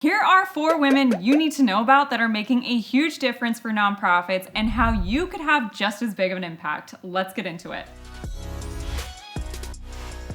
Here are 4 women you need to know about that are making a huge difference for nonprofits and how you could have just as big of an impact. Let's get into it.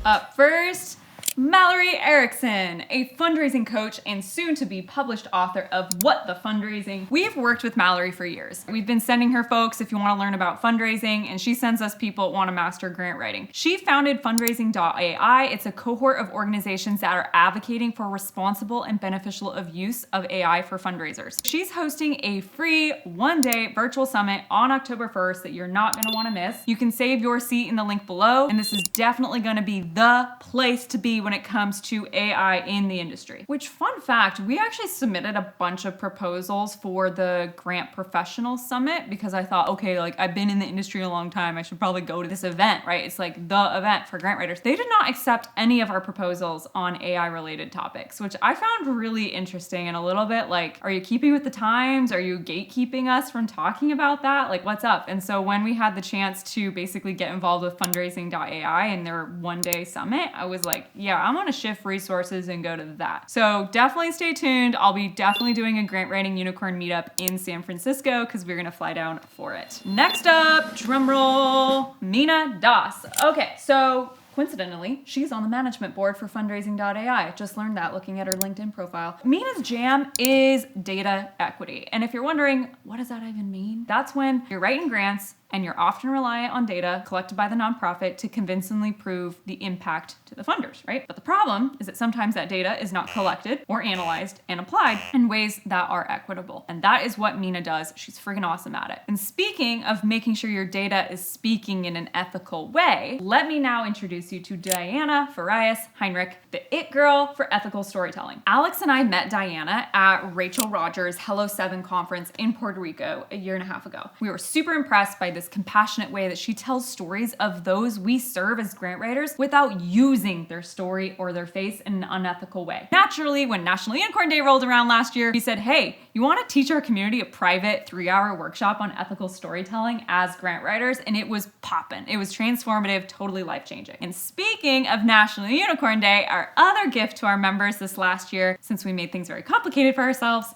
Up first, Mallory Erickson, a fundraising coach and soon-to-be published author of What the Fundraising. We've worked with Mallory for years. We've been sending her folks if you want to learn about fundraising, and she sends us people who want to master grant writing. She founded fundraising.ai. It's a cohort of organizations that are advocating for responsible and beneficial of use of AI for fundraisers. She's hosting a free one-day virtual summit on October 1st that you're not going to want to miss. You can save your seat in the link below, and this is definitely going to be the place to be when it comes to AI in the industry. Which, fun fact, we actually submitted a bunch of proposals for the Grant Professional Summit because I thought, okay, like I've been in the industry a long time, I should probably go to this event, right? It's like the event for grant writers. They did not accept any of our proposals on AI related topics, which I found really interesting and a little bit like, are you keeping with the times? Are you gatekeeping us from talking about that? Like, what's up? And so when we had the chance to basically get involved with fundraising.ai and their one-day summit, I was like, yeah, I'm gonna shift resources and go to that. So definitely stay tuned. I'll be definitely doing a grant writing unicorn meetup in San Francisco because we're gonna fly down for it. Next up, drumroll, Mina Doss. Okay, so coincidentally, she's on the management board for fundraising.ai. Just learned that looking at her LinkedIn profile. Mina's jam is data equity. And if you're wondering, what does that even mean? That's when you're writing grants and you're often reliant on data collected by the nonprofit to convincingly prove the impact to the funders, right? But the problem is that sometimes that data is not collected or analyzed and applied in ways that are equitable. And that is what Mina does. She's freaking awesome at it. And speaking of making sure your data is speaking in an ethical way, let me now introduce you to Diana Farias Heinrich, the it girl for ethical storytelling. Alex and I met Diana at Rachel Rogers' Hello 7 conference in Puerto Rico a year and a half ago. We were super impressed by this compassionate way that she tells stories of those we serve as grant writers without using their story or their face in an unethical way. Naturally, when National Unicorn Day rolled around last year, we said, hey, you want to teach our community a private 3-hour workshop on ethical storytelling as grant writers? And it was poppin'. It was transformative, totally life-changing. And speaking of National Unicorn Day, our other gift to our members this last year, since we made things very complicated for ourselves,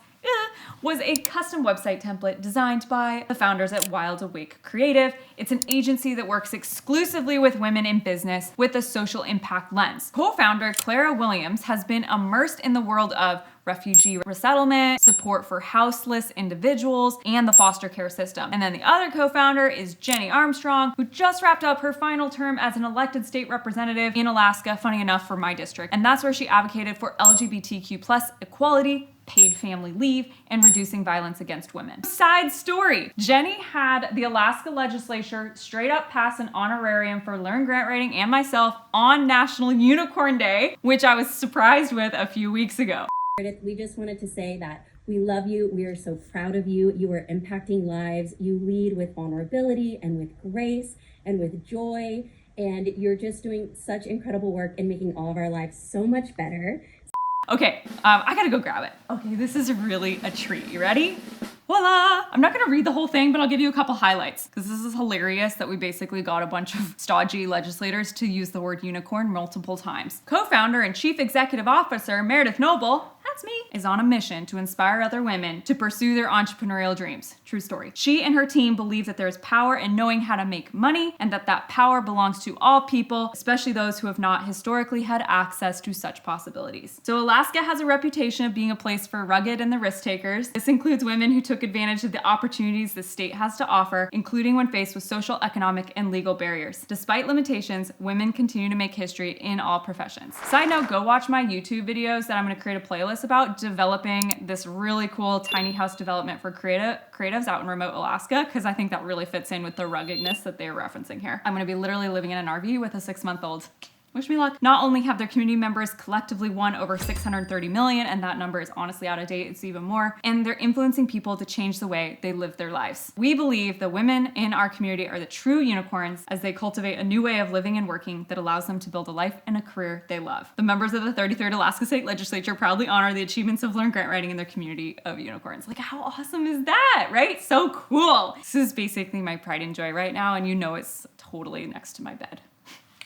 was a custom website template designed by the founders at Wild Awake Creative. It's an agency that works exclusively with women in business with a social impact lens. Co-founder Clara Williams has been immersed in the world of refugee resettlement, support for houseless individuals, and the foster care system. And then the other co-founder is Jenny Armstrong, who just wrapped up her final term as an elected state representative in Alaska, funny enough, for my district. And that's where she advocated for LGBTQ+ equality, paid family leave, and reducing violence against women. Side story, Jenny had the Alaska legislature straight up pass an honorarium for Learn Grant Writing and myself on National Unicorn Day, which I was surprised with a few weeks ago. We just wanted to say that we love you. We are so proud of you. You are impacting lives. You lead with vulnerability and with grace and with joy. And you're just doing such incredible work and making all of our lives so much better. Okay, I gotta go grab it. Okay, this is really a treat. You ready? Voila! I'm not gonna read the whole thing, but I'll give you a couple highlights because this is hilarious that we basically got a bunch of stodgy legislators to use the word unicorn multiple times. Co-founder and chief executive officer Meredith Noble, that's me, is on a mission to inspire other women to pursue their entrepreneurial dreams. True story. She and her team believe that there's power in knowing how to make money and that power belongs to all people, especially those who have not historically had access to such possibilities. So Alaska has a reputation of being a place for rugged and the risk takers. This includes women who took advantage of the opportunities the state has to offer, including when faced with social, economic, and legal barriers. Despite limitations, women continue to make history in all professions. Side note, go watch my YouTube videos that I'm going to create a playlist about developing this really cool tiny house development for creatives out in remote Alaska, because I think that really fits in with the ruggedness that they're referencing here. I'm going to be literally living in an RV with a 6-month-old. Wish me luck. Not only have their community members collectively won over 630 million, and that number is honestly out of date, it's even more, and they're influencing people to change the way they live their lives. We believe that women in our community are the true unicorns as they cultivate a new way of living and working that allows them to build a life and a career they love. The members of the 33rd Alaska State Legislature proudly honor the achievements of Learn Grant Writing in their community of unicorns. Like, how awesome is that, right? So cool. This is basically my pride and joy right now, and you know it's totally next to my bed.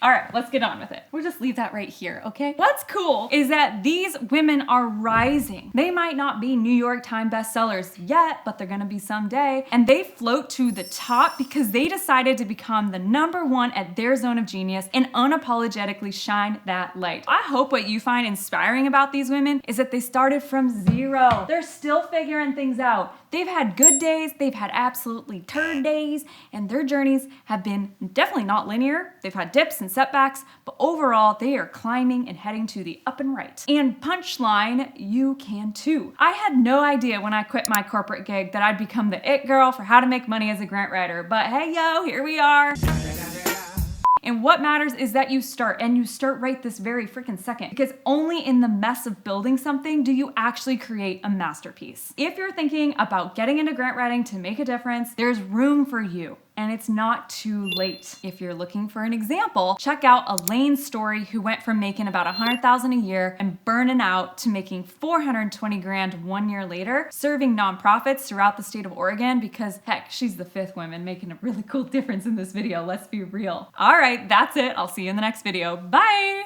All right, let's get on with it. We'll just leave that right here, okay? What's cool is that these women are rising. They might not be New York Times bestsellers yet, but they're gonna be someday. And they float to the top because they decided to become the #1 at their zone of genius and unapologetically shine that light. I hope what you find inspiring about these women is that they started from zero. They're still figuring things out. They've had good days, they've had absolutely turd days, and their journeys have been definitely not linear. They've had dips and setbacks, but overall, they are climbing and heading to the up and right. And punchline, you can too. I had no idea when I quit my corporate gig that I'd become the it girl for how to make money as a grant writer, but hey yo, here we are. And what matters is that you start, and you start right this very freaking second, because only in the mess of building something do you actually create a masterpiece. If you're thinking about getting into grant writing to make a difference, there's room for you. And it's not too late. If you're looking for an example, check out Elaine's story, who went from making about $100,000 a year and burning out to making $420 grand 1 year later, serving nonprofits throughout the state of Oregon, because heck, she's the 5th woman making a really cool difference in this video, let's be real. All right, that's it. I'll see you in the next video. Bye.